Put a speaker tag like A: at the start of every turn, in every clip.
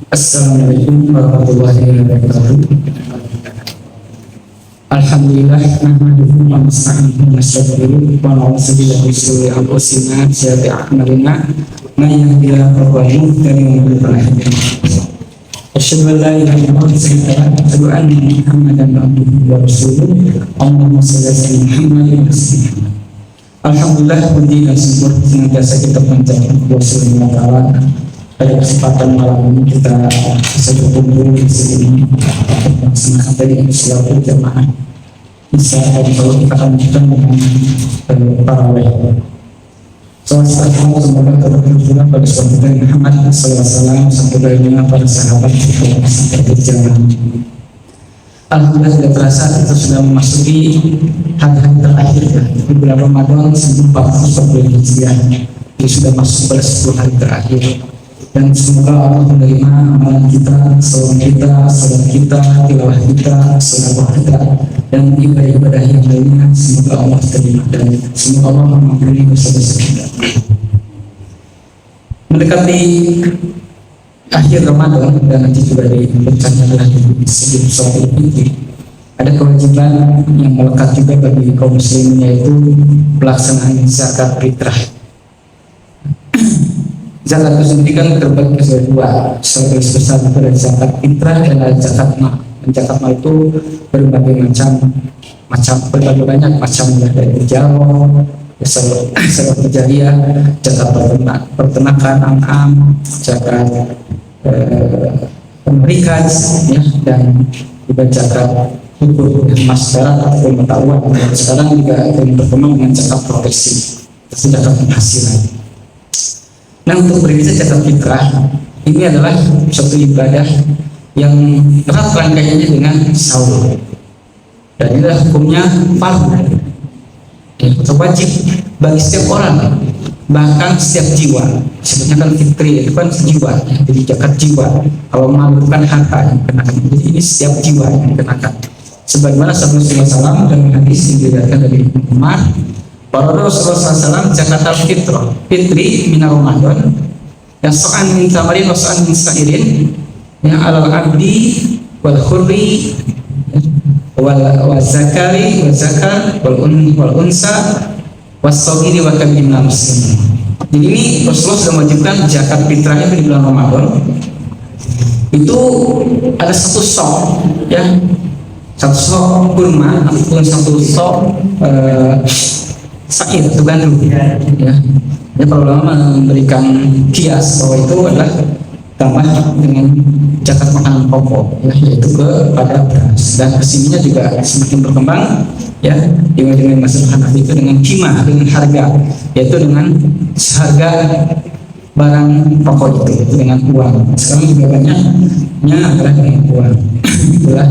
A: Assalamualaikum warahmatullahi wabarakatuh. Alhamdulillah nahmaduhu wa nasta'inuhu wa nastaghfiruh wa na'udzu billahi min shururi anfusina wa sayyiati a'malina may yahdihillahu fa huwa muhtadi wa man yudlil asyhadu an la ilaha illallah wa asyhadu anna Muhammadan abduhu wa rasuluh. Allahumma shalli ala Muhammadin wa sallim. Alhamdulillah puji dan syukur senantiasa kita panjatkan kepada Allah Ta'ala. Pada kesempatan malam ini kita bisa berkumpul di sini untuk melaksanakan tadi suatu jamaah. Bisa kalau kita akan lanjutkan dengan tarawih. Salam semoga tercurah pada suatu Nabi Muhammad SAW sampai dengan para sahabat kita sampai berjalan. Alhamdulillah tidak terasa kita sudah memasuki hari-hari terakhir di bulan Ramadan 1440 Hijriah. Ini sudah masuk pada 10 hari terakhir. Dan semoga Allah menerima amalan kita, salat kita, tilawah kita, sedekah kita, dan ibadah-ibadah yang lainnya. Semoga Allah terima dan semoga Allah mengampuni dosa-dosa kita. Mendekati akhir Ramadan dan nanti juga direncanakan lagi sebelum sholat Idul, ada kewajiban yang melekat juga bagi kaum muslimin, yaitu pelaksanaan zakat fitrah. Zakat itu sendiri kan terbagi ke dua, sebagai besar dari zakat fitrah dan zakat mal. Zakat mal itu berbagai macam banyak macam, dari jawa, zakat jariah, zakat peternakan, an'am, zakat pemberikan, ya, dan juga zakat hukum masyarakat atau pengetahuan. Sekarang juga berkembang dengan zakat profesi, zakat penghasilan. Nah, untuk berbicara zakat fitrah, ini adalah suatu ibadah yang erat rangkaiannya dengan sahur. Dan inilah hukumnya fardu, atau wajib bagi setiap orang, bahkan setiap jiwa. Sebenarnya kan fitri itu kan jiwa, jadi zakat jiwa. Kalau mengalurkan harta yang kenakan, jadi ini setiap jiwa yang kenakan. Sebagaimana Rasulullah SAW dan hadis yang diriwayatkan dari Umar, para Rasulullah SAW zakat al-fitrah fitri minar Ramadan yang so'an min tamarin wa so'an min sa'irin yang alal abdi wal khurri wal zakari wal zakar wal unsa was sawiri wa kabir muslim. Jadi ini Rasulullah sudah mewajibkan zakat fitrahnya di bulan Ramadan. Itu ada satu sok, ya, satu sok kurma ataupun satu sok sair atau gandum, ya. Ya, para ulama memberikan kias bahwa itu adalah tambah dengan zakat makanan pokok, ya, yaitu kepada beras. Dan kesininya juga semakin berkembang, ya, dengan mazhab Hanafi itu dengan qimah, dengan harga, yaitu dengan harga barang pokok itu dengan uang. Sekarang juga banyaknya adalah dengan uang. Itulah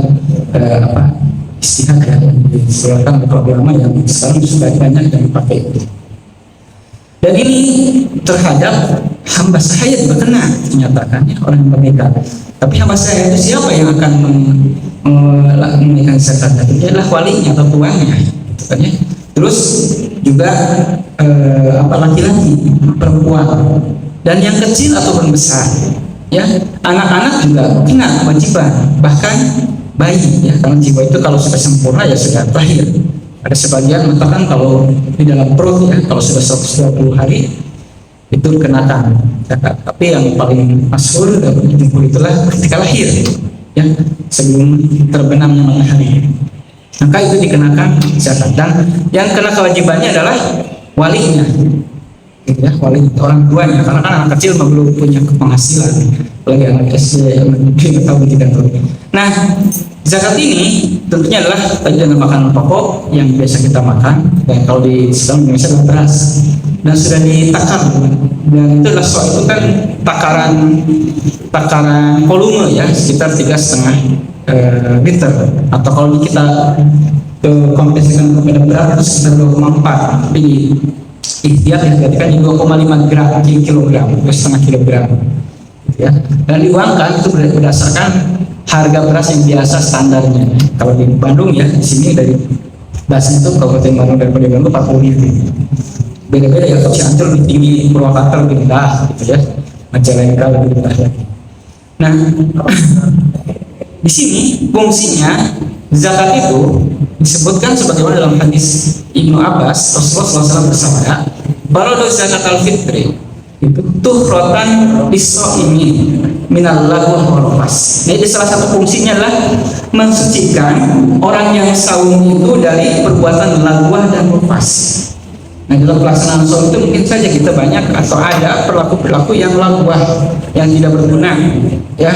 A: istihad, ya, yang dikeluarkan oleh ulama yang sekarang sudah banyak yang dipakai itu. Dan ini terhadap hamba sahaya juga kena dinyatakannya orang yang berbeda. Tapi hamba sahaya itu siapa yang akan menunaikan zakat? Itu adalah walinya atau tuannya, gitu kan, ya. Terus juga laki-laki, perempuan, dan yang kecil ataupun besar, ya, anak-anak juga kena kewajiban, bahkan bayi, ya, karena jiwa itu kalau sudah sempurna ya sudah terakhir. Ada sebagian mengatakan kalau di dalam perut, ya, kalau sudah 120 hari itu kenakan zakat. Tapi yang paling masyhur dan jumhur itulah ketika lahir, ya, sebelum terbenamnya matahari, maka itu dikenakan zakat. Dan yang kena kewajibannya adalah walinya, ya, wali orang tuanya, karena kan anak kecil belum punya penghasilan, apalagi anak SD yang tahun 3 tahun. Nah, zakat ini tentunya adalah tadi dengan makanan pokok yang biasa kita makan, dan kalau di Islam Indonesia adalah beras, dan sudah ditakar, dan itu adalah soal itu kan takaran volume, ya, sekitar 3,5 liter, atau kalau kita konversikan kepada berat itu sekitar 2,4, tapi ikhtiar ya berarti kan 2,5 kilogram, 2,5 kilogram, ya. Dan diuangkan itu berdasarkan harga beras yang biasa standarnya. Kalau di Bandung, ya, di sini dari beras itu Kabupaten Bandung dan Kota Bandung 40.000. Beda-beda, ya, kalau Cianjur lebih tinggi, Purwakarta lebih rendah, gitu, ya, Majalengka lebih rendah lagi. Nah, di sini fungsinya zakat itu disebutkan sebagaimana dalam hadis Ibnu Abbas, Rasulullah SAW bersabda, "Faradu zakat al-fitri itu tuhrotan lisoimi minal lagwa wal rafas." Jadi salah satu fungsinya adalah mensucikan orang yang saum itu dari perbuatan lagwah dan rafas. Nah, dalam pelaksanaan saum itu mungkin saja kita banyak atau ada perilaku-perilaku yang lagwah, yang tidak berguna, ya,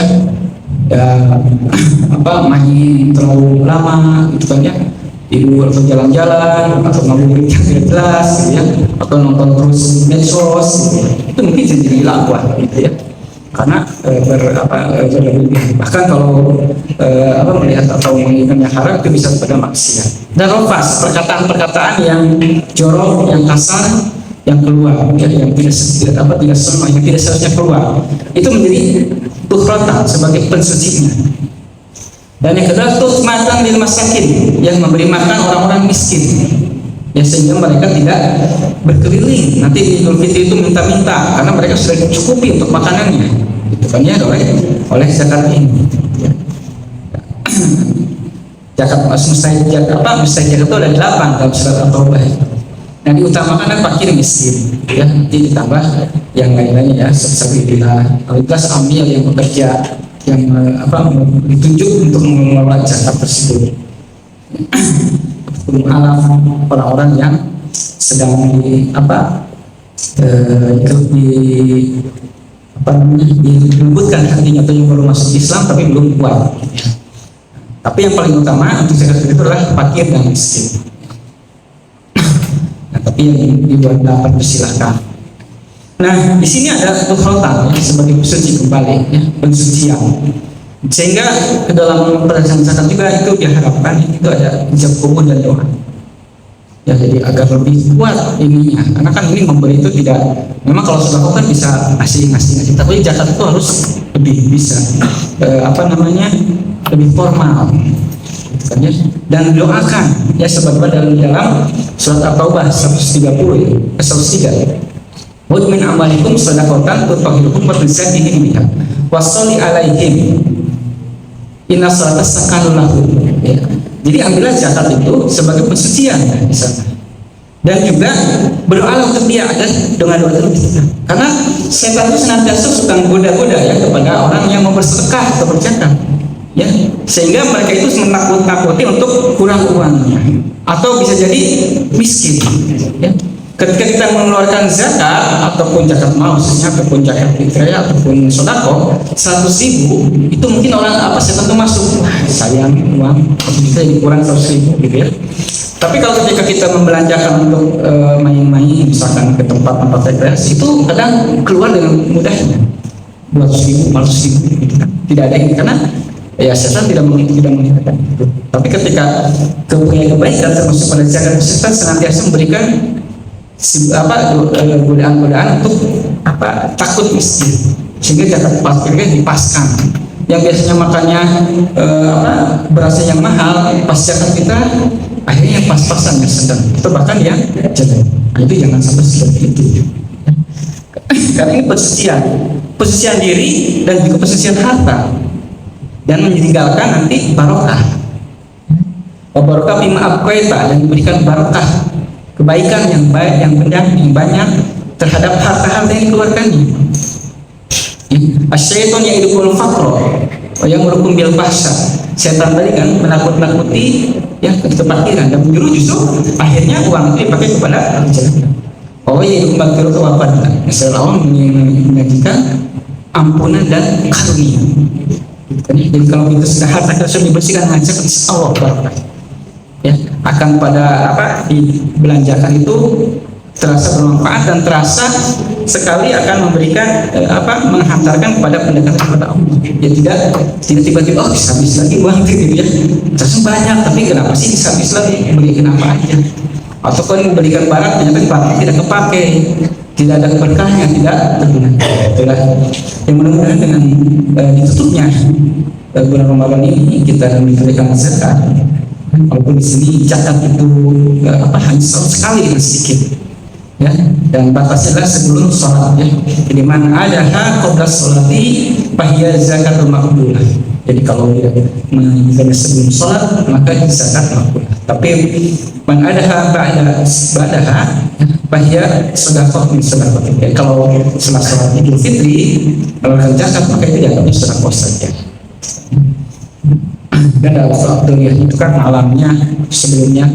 A: main terlalu lama, gitu kan ya, tidur atau jalan-jalan atau ngabuburit yang tidak jelas, gitu ya, atau nonton terus medsos, gitu ya. Itu mungkin jadi lagwah, gitu ya, karena berlebih. Bahkan kalau melihat atau menginginkan yang haram itu bisa pada maksiat. Dan rafas, perkataan-perkataan yang jorok, yang kasar, yang keluar, ya, yang tidak sama, yang tidak seharusnya keluar, itu menjadi tuhrotan sebagai pensucinya. Dan yang kedua, tuhmatan lil masakin, yang memberi makan orang-orang miskin, ya, sehingga mereka tidak berkeliling nanti di Idul Fitri itu minta-minta, karena mereka sudah dicukupi untuk makanannya, itu kan ya, oleh zakat ini, ya. Zakat mustahil itu ada 8 dalam surat At-Taubah. Nah, diutamakan kan fakir miskin, ya, nanti ditambah yang lain-lainnya, ya, sebisabilillah, kualitas amil yang bekerja, yang ditunjuk untuk mengelola zakat tersebut. Alaf orang-orang yang sedang dilembutkan hatinya atau yang baru masuk Islam tapi belum kuat. Tapi yang paling utama untuk zakat itu adalah fakir dan miskin. Nah, tapi yang dibuat dapat persilahkan. Nah, di sini ada tuhrotan, ya, sebagai pensuci kembali, ya, pensucian. Sehingga ke dalam pelaksanaan zakat juga itu diharapkan itu ada ijab kubur dan doa. Ya, jadi agar lebih kuat ininya. Karena kan ini memberi itu tidak, memang kalau sedekah kan bisa ngasih, tapi zakat itu harus lebih bisa lebih formal, kan, ya? Dan doakan, ya, sebagaimana dalam surat At-Taubah 103. Wa min amalikum shadaqatan tutahhirukum wa tuzakkihim biha wa sholli alaihim inna sholata sakanun lahum. Ya. Jadi ambillah zakat itu sebagai pensucian, ya, misalnya. Dan juga berdoa untuk dia agar dengan doa itu. Karena setan itu senantiasa suka goda-goda, ya, kepada orang yang mau bersedekah atau berzakat. Ya, sehingga mereka itu menakut-nakuti untuk kurang uangnya atau bisa jadi miskin, ya. Ketika kita mengeluarkan zakat ataupun zakat mal, khususnya ataupun zakat fitrah ataupun sedekah 100.000, itu mungkin orang setan itu masuk, sayang uang, bisa jadi kurang 100.000, gitu ya. Tapi kalau ketika kita membelanjakan untuk main-main, misalkan ke tempat-tempat rekreasi, itu kadang keluar dengan mudahnya 200.000, 500.000, gitu kan. Tidak ada ini, karena ya setan tidak menginginkan itu. Tapi ketika kebaikan termasuk pada zakat, setan senantiasa memberikan godaan-godaan untuk takut miskin, sehingga zakat fakirnya dipaskan. Yang biasanya makannya berasnya yang mahal, pas zakat kita akhirnya yang pas-pasan, yang sedang, itu bahkan yang jelek. Nah, itu jangan sampai seperti itu. Karena ini pensucian diri dan juga pensucian harta, dan meninggalkan nanti barokah. Barokah bima abqaita, yang memberikan barokah, kebaikan yang baik, yang banyak terhadap harta-harta yang dikeluarkannya. Asyaiton yang idukul fakro, yang merukum bil fahsya. Setan tadi kan menakut-nakuti, ya, kefakiran, dan menyuruh justru akhirnya uang itu dipakai kepada kejahatan. Oh ya, itu bakir itu apa? Misalnya Allah menyajikan ampunan dan karunia. Jadi kalau kita sudah harta kita sudah dibersihkan, ngajak Allah barokah, ya, akan pada dibelanjakan itu terasa bermanfaat dan terasa sekali akan memberikan menghantarkan kepada pendekatan kepada Allah. Ya, tidak tiba-tiba bisa habis lagi uang, gitu ya. Terus banyak, tapi kenapa sih bisa habis lagi? Belikan apa aja? Atau kan memberikan barang ternyata tidak kepakai, tidak ada berkahnya, tidak berguna. Itulah yang mudah-mudahan dengan ditutupnya bulan Ramadan ini kita memberikan zakat. Walaupun di sini zakat itu hanya sekali dengan sedikit, ya, dan batasnya adalah sebelum sholat, ya. Jadi man adaha qabla sholati fahiya zakatul maqbulah. Jadi kalau dia menunaikan sebelum sholat maka zakat maqbulah. Tapi man adaha ba'daha fahiya sedekah min sedekah. Jadi kalau setelah sholat Idul Fitri melakukan zakat maka itu dianggap sedekah saja. Dan dalam Abdullah itu kan malamnya sebelumnya,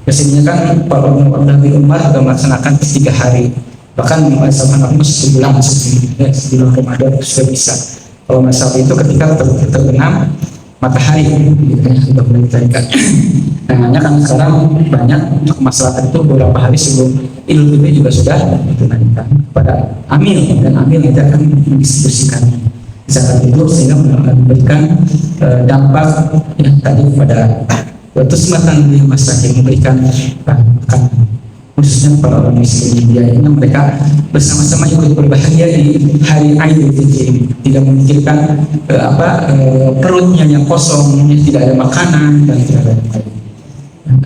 A: biasanya kan para Nabi Umar sudah melaksanakan 3 hari, bahkan sama Nabi sebulan sebelum Ramadan sudah bisa. Kalau masalah itu ketika terbenam matahari, sudah mulai ditaikkan. Nah, kan sekarang banyak masalah itu beberapa hari sebelum Idul Fitri juga sudah ditunaikan kepada amil, dan amil itu akan mendistribusikan zakat itu sehingga memberikan dampak yang tadi pada waktu sematan di masyarakat, memberikan makan khususnya para orang miskin India ini, mereka bersama-sama ikut berbahagia di hari Idul Fitri ini, tidak memikirkan perutnya yang kosong, tidak ada makanan dan tidak ada yang lain.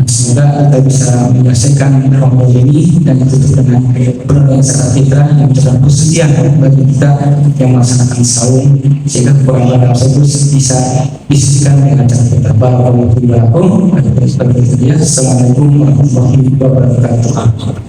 A: Semoga kita bisa menyelesaikan Ramadan ini dan ditutup dengan penerimaan zakat fitrah yang merupakan kesediaan bagi kita yang melaksanakan saum, sehingga kekurangan dalam itu bisa disisihkan dengan zakat fitrah. Barakallahu fiikum. Assalamualaikum warahmatullahi wabarakatuh.